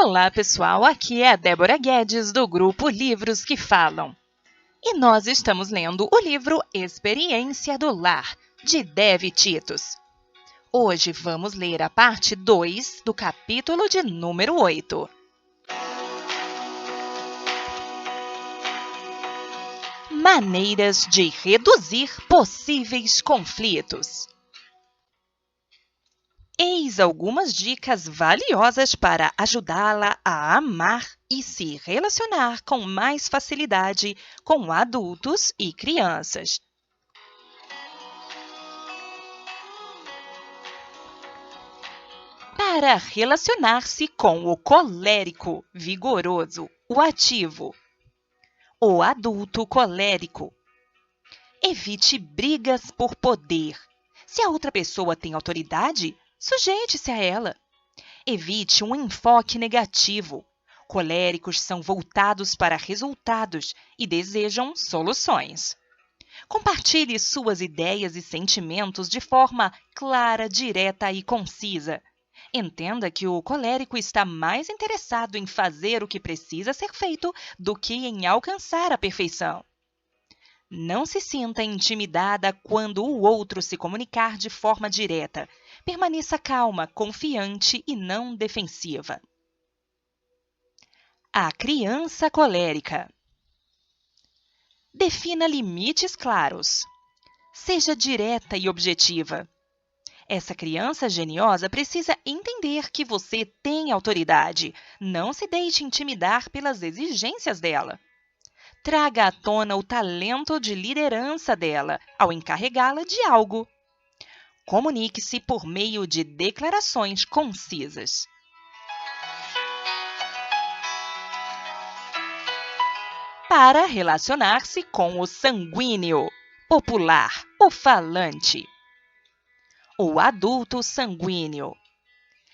Olá, pessoal! Aqui é a Débora Guedes, do grupo Livros que Falam. E nós estamos lendo o livro Experiência do Lar, de Dev Titos. Hoje vamos ler a parte 2 do capítulo de número 8. Maneiras de reduzir possíveis conflitos. Eis algumas dicas valiosas para ajudá-la a amar e se relacionar com mais facilidade com adultos e crianças. Para relacionar-se com o colérico, vigoroso, o ativo. O adulto colérico. Evite brigas por poder. Se a outra pessoa tem autoridade, sujeite-se a ela. Evite um enfoque negativo. Coléricos são voltados para resultados e desejam soluções. Compartilhe suas ideias e sentimentos de forma clara, direta e concisa. Entenda que o colérico está mais interessado em fazer o que precisa ser feito do que em alcançar a perfeição. Não se sinta intimidada quando o outro se comunicar de forma direta. Permaneça calma, confiante e não defensiva. A criança colérica. Defina limites claros. Seja direta e objetiva. Essa criança geniosa precisa entender que você tem autoridade. Não se deixe intimidar pelas exigências dela. Traga à tona o talento de liderança dela ao encarregá-la de algo. Comunique-se por meio de declarações concisas. Para relacionar-se com o sanguíneo, popular, o falante. O adulto sanguíneo.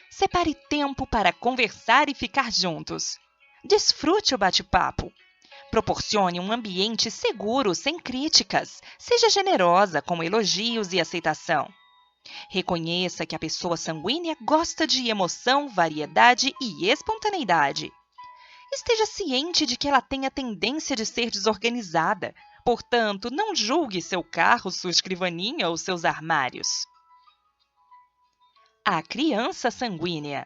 Separe tempo para conversar e ficar juntos. Desfrute o bate-papo. Proporcione um ambiente seguro, sem críticas. Seja generosa com elogios e aceitação. Reconheça que a pessoa sanguínea gosta de emoção, variedade e espontaneidade. Esteja ciente de que ela tem a tendência de ser desorganizada. Portanto, não julgue seu carro, sua escrivaninha ou seus armários. A criança sanguínea.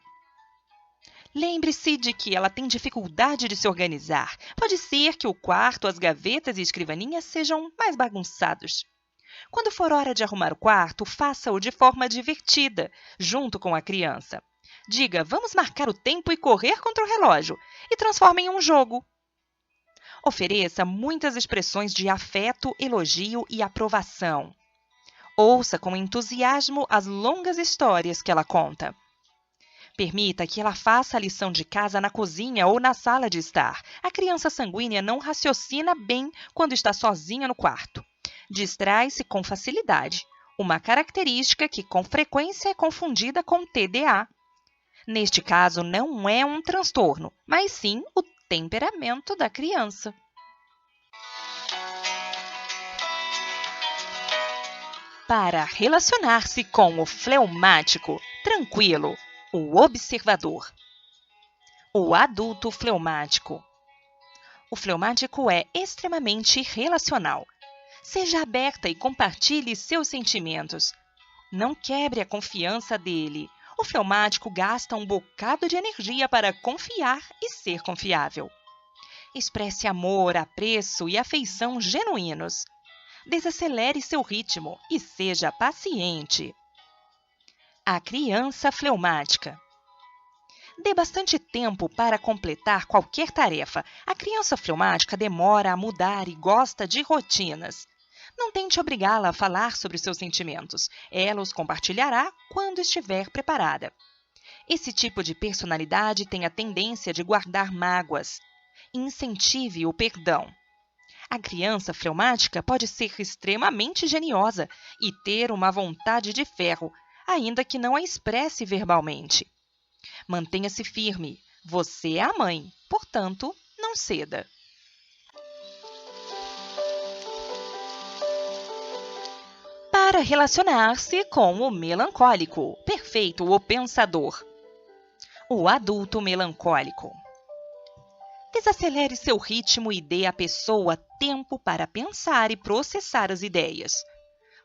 Lembre-se de que ela tem dificuldade de se organizar. Pode ser que o quarto, as gavetas e escrivaninhas sejam mais bagunçados. Quando for hora de arrumar o quarto, faça-o de forma divertida, junto com a criança. Diga, vamos marcar o tempo e correr contra o relógio, e transforme em um jogo. Ofereça muitas expressões de afeto, elogio e aprovação. Ouça com entusiasmo as longas histórias que ela conta. Permita que ela faça a lição de casa na cozinha ou na sala de estar. A criança sanguínea não raciocina bem quando está sozinha no quarto. Distrai-se com facilidade, uma característica que com frequência é confundida com TDA. Neste caso, não é um transtorno, mas sim o temperamento da criança. Para relacionar-se com o fleumático, tranquilo, o observador. O adulto fleumático. O fleumático é extremamente relacional. Seja aberta e compartilhe seus sentimentos. Não quebre a confiança dele. O fleumático gasta um bocado de energia para confiar e ser confiável. Expresse amor, apreço e afeição genuínos. Desacelere seu ritmo e seja paciente. A criança fleumática. Dê bastante tempo para completar qualquer tarefa. A criança fleumática demora a mudar e gosta de rotinas. Não tente obrigá-la a falar sobre seus sentimentos. Ela os compartilhará quando estiver preparada. Esse tipo de personalidade tem a tendência de guardar mágoas. Incentive o perdão. A criança fleumática pode ser extremamente geniosa e ter uma vontade de ferro, ainda que não a expresse verbalmente. Mantenha-se firme. Você é a mãe, portanto, não ceda. Para relacionar-se com o melancólico, perfeito, o pensador. O adulto melancólico. Desacelere seu ritmo e dê à pessoa tempo para pensar e processar as ideias.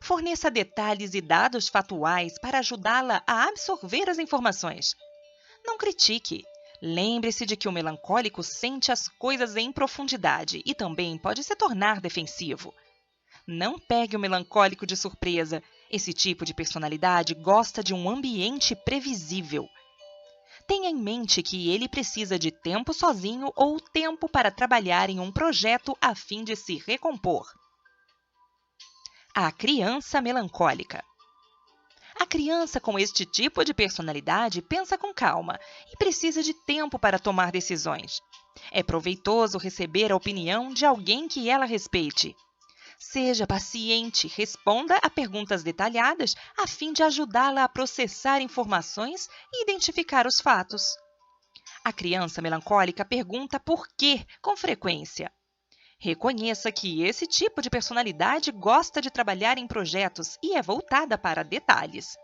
Forneça detalhes e dados fatuais para ajudá-la a absorver as informações. Não critique. Lembre-se de que o melancólico sente as coisas em profundidade e também pode se tornar defensivo. Não pegue o melancólico de surpresa. Esse tipo de personalidade gosta de um ambiente previsível. Tenha em mente que ele precisa de tempo sozinho ou tempo para trabalhar em um projeto a fim de se recompor. A criança melancólica. A criança com este tipo de personalidade pensa com calma e precisa de tempo para tomar decisões. É proveitoso receber a opinião de alguém que ela respeite. Seja paciente, responda a perguntas detalhadas a fim de ajudá-la a processar informações e identificar os fatos. A criança melancólica pergunta por quê com frequência. Reconheça que esse tipo de personalidade gosta de trabalhar em projetos e é voltada para detalhes.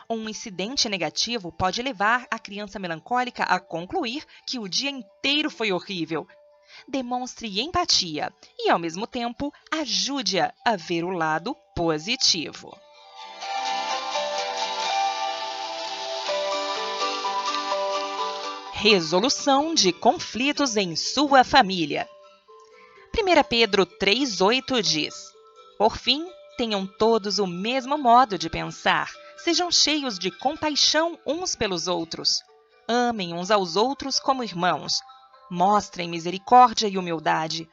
Um incidente negativo pode levar a criança melancólica a concluir que o dia inteiro foi horrível. Demonstre empatia e, ao mesmo tempo, ajude-a a ver o lado positivo. Resolução de conflitos em sua família. 1 Pedro 3,8 diz: Por fim, tenham todos o mesmo modo de pensar, sejam cheios de compaixão uns pelos outros. Amem uns aos outros como irmãos. Mostrem misericórdia e humildade.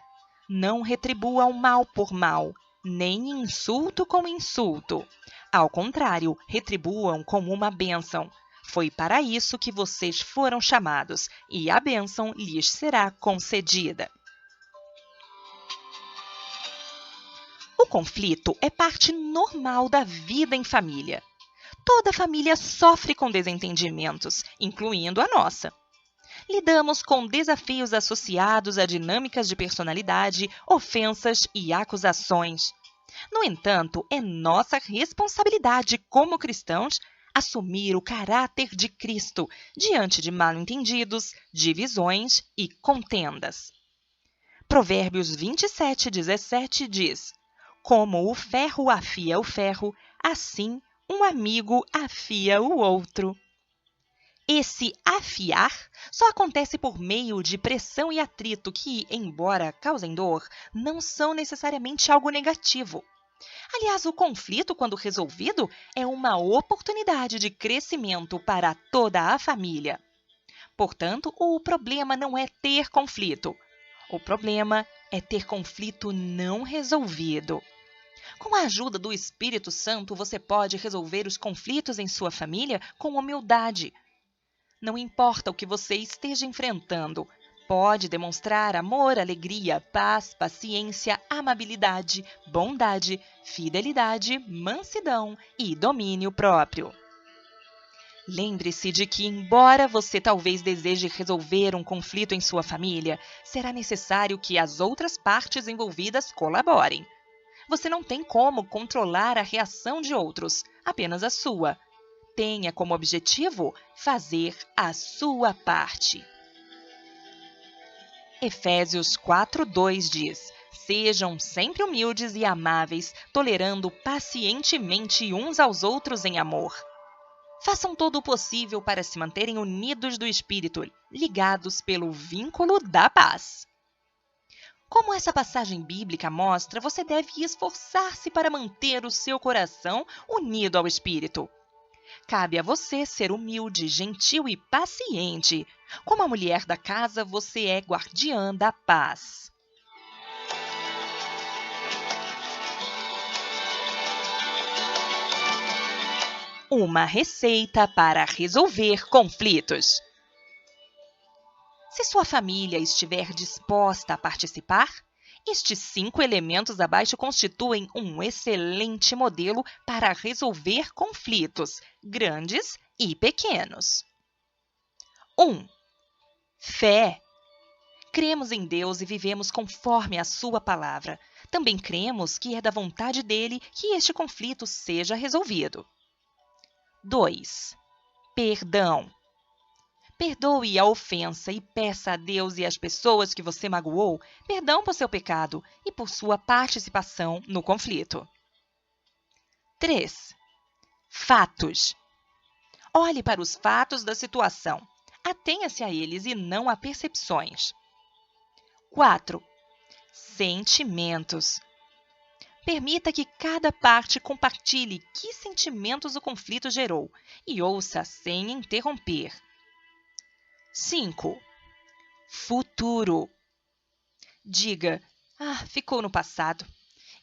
Não retribuam mal por mal, nem insulto com insulto. Ao contrário, retribuam como uma bênção. Foi para isso que vocês foram chamados, e a bênção lhes será concedida. O conflito é parte normal da vida em família. Toda família sofre com desentendimentos, incluindo a nossa. Lidamos com desafios associados a dinâmicas de personalidade, ofensas e acusações. No entanto, é nossa responsabilidade como cristãos assumir o caráter de Cristo diante de mal-entendidos, divisões e contendas. Provérbios 27:17 diz: Como o ferro afia o ferro, assim um amigo afia o outro. Esse afiar só acontece por meio de pressão e atrito que, embora causem dor, não são necessariamente algo negativo. Aliás, o conflito, quando resolvido, é uma oportunidade de crescimento para toda a família. Portanto, o problema não é ter conflito. O problema é ter conflito não resolvido. Com a ajuda do Espírito Santo, você pode resolver os conflitos em sua família com humildade. Não importa o que você esteja enfrentando, pode demonstrar amor, alegria, paz, paciência, amabilidade, bondade, fidelidade, mansidão e domínio próprio. Lembre-se de que, embora você talvez deseje resolver um conflito em sua família, será necessário que as outras partes envolvidas colaborem. Você não tem como controlar a reação de outros, apenas a sua. Tenha como objetivo fazer a sua parte. Efésios 4:2 diz: Sejam sempre humildes e amáveis, tolerando pacientemente uns aos outros em amor. Façam todo o possível para se manterem unidos do Espírito, ligados pelo vínculo da paz. Como essa passagem bíblica mostra, você deve esforçar-se para manter o seu coração unido ao Espírito. Cabe a você ser humilde, gentil e paciente. Como a mulher da casa, você é guardiã da paz. Uma receita para resolver conflitos. Se sua família estiver disposta a participar, estes 5 elementos abaixo constituem um excelente modelo para resolver conflitos, grandes e pequenos. 1. Fé. Cremos em Deus e vivemos conforme a sua palavra. Também cremos que é da vontade dele que este conflito seja resolvido. 2. Perdão. Perdoe a ofensa e peça a Deus e às pessoas que você magoou perdão por seu pecado e por sua participação no conflito. 3. Fatos. Olhe para os fatos da situação. Atenha-se a eles e não a percepções. 4. Sentimentos. Permita que cada parte compartilhe que sentimentos o conflito gerou e ouça sem interromper. 5. Futuro. Diga, ficou no passado.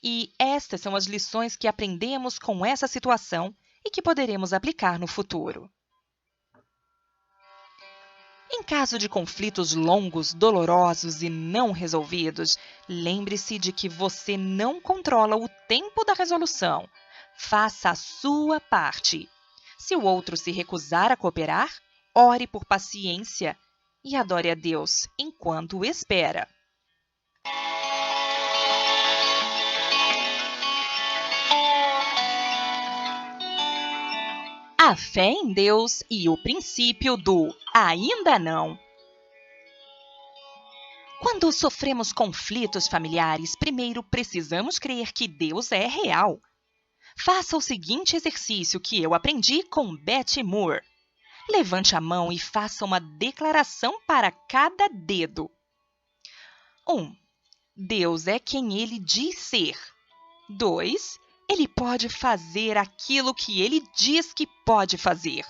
E estas são as lições que aprendemos com essa situação e que poderemos aplicar no futuro. Em caso de conflitos longos, dolorosos e não resolvidos, lembre-se de que você não controla o tempo da resolução. Faça a sua parte. Se o outro se recusar a cooperar, ore por paciência e adore a Deus enquanto espera. A fé em Deus e o princípio do ainda não. Quando sofremos conflitos familiares, primeiro precisamos crer que Deus é real. Faça o seguinte exercício que eu aprendi com Betty Moore. Levante a mão e faça uma declaração para cada dedo. 1. Deus é quem Ele diz ser. 2. Ele pode fazer aquilo que Ele diz que pode fazer.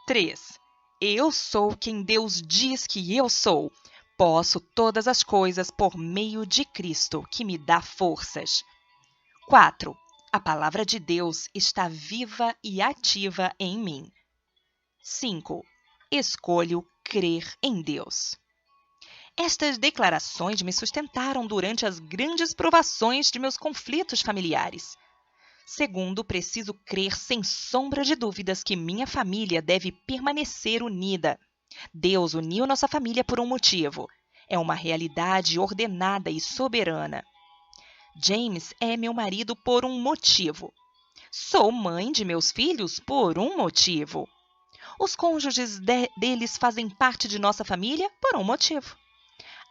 3. Eu sou quem Deus diz que eu sou. Posso todas as coisas por meio de Cristo, que me dá forças. 4. A palavra de Deus está viva e ativa em mim. 5. Escolho crer em Deus. Estas declarações me sustentaram durante as grandes provações de meus conflitos familiares. Segundo, preciso crer sem sombra de dúvidas que minha família deve permanecer unida. Deus uniu nossa família por um motivo. É uma realidade ordenada e soberana. James é meu marido por um motivo. Sou mãe de meus filhos por um motivo. Os cônjuges deles fazem parte de nossa família por um motivo.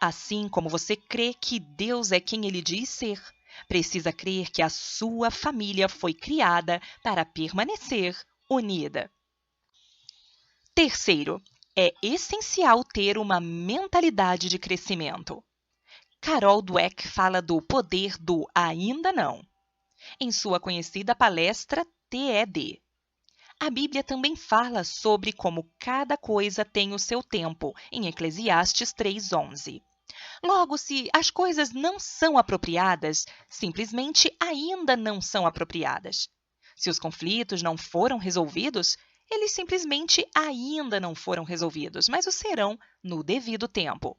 Assim como você crê que Deus é quem Ele diz ser, precisa crer que a sua família foi criada para permanecer unida. Terceiro, é essencial ter uma mentalidade de crescimento. Carol Dweck fala do poder do ainda não, em sua conhecida palestra TED. A Bíblia também fala sobre como cada coisa tem o seu tempo, em Eclesiastes 3:11. Logo, se as coisas não são apropriadas, simplesmente ainda não são apropriadas. Se os conflitos não foram resolvidos, eles simplesmente ainda não foram resolvidos, mas o serão no devido tempo.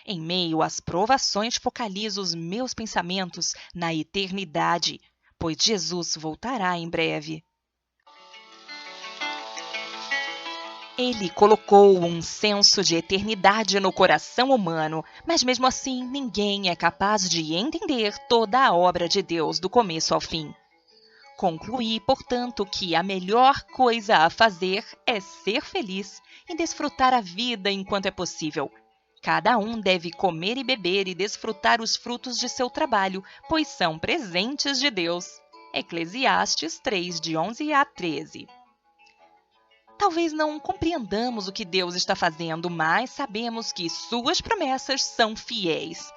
Em meio às provações, focalizo os meus pensamentos na eternidade, pois Jesus voltará em breve. Ele colocou um senso de eternidade no coração humano, mas mesmo assim ninguém é capaz de entender toda a obra de Deus do começo ao fim. Concluí, portanto, que a melhor coisa a fazer é ser feliz e desfrutar a vida enquanto é possível. Cada um deve comer e beber e desfrutar os frutos de seu trabalho, pois são presentes de Deus. Eclesiastes 3:11-13. Talvez não compreendamos o que Deus está fazendo, mas sabemos que suas promessas são fiéis.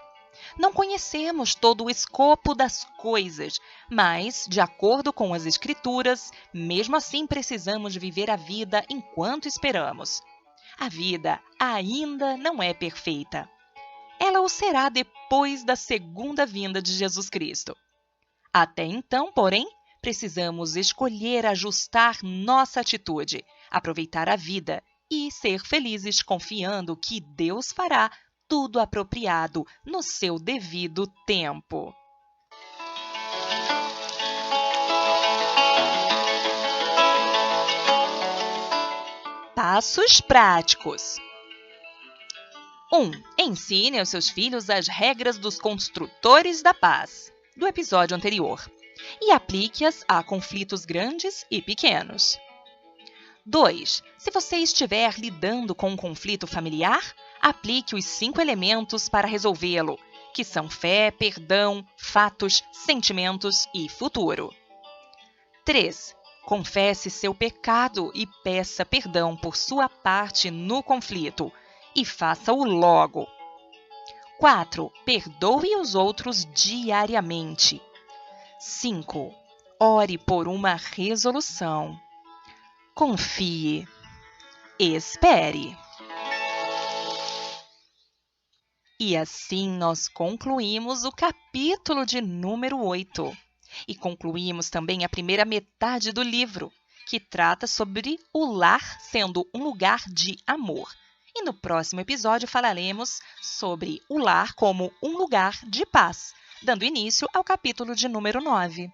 Não conhecemos todo o escopo das coisas, mas, de acordo com as Escrituras, mesmo assim precisamos viver a vida enquanto esperamos. A vida ainda não é perfeita. Ela o será depois da segunda vinda de Jesus Cristo. Até então, porém, precisamos escolher ajustar nossa atitude, aproveitar a vida e ser felizes confiando que Deus fará tudo apropriado no seu devido tempo. Passos práticos. 1. Ensine aos seus filhos as regras dos construtores da paz, do episódio anterior, e aplique-as a conflitos grandes e pequenos. 2. Se você estiver lidando com um conflito familiar, aplique os 5 elementos para resolvê-lo, que são fé, perdão, fatos, sentimentos e futuro. 3. Confesse seu pecado e peça perdão por sua parte no conflito, e faça-o logo. 4. Perdoe os outros diariamente. 5. Ore por uma resolução. Confie. Espere. E assim nós concluímos o capítulo de número 8. E concluímos também a primeira metade do livro, que trata sobre o lar sendo um lugar de amor. E no próximo episódio falaremos sobre o lar como um lugar de paz, dando início ao capítulo de número 9.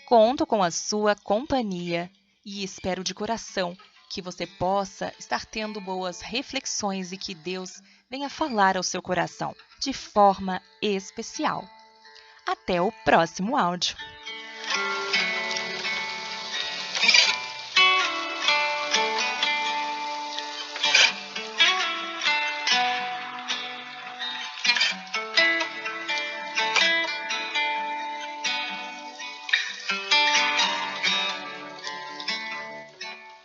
Conto com a sua companhia e espero de coração que você possa estar tendo boas reflexões e que Deus venha falar ao seu coração de forma especial. Até o próximo áudio.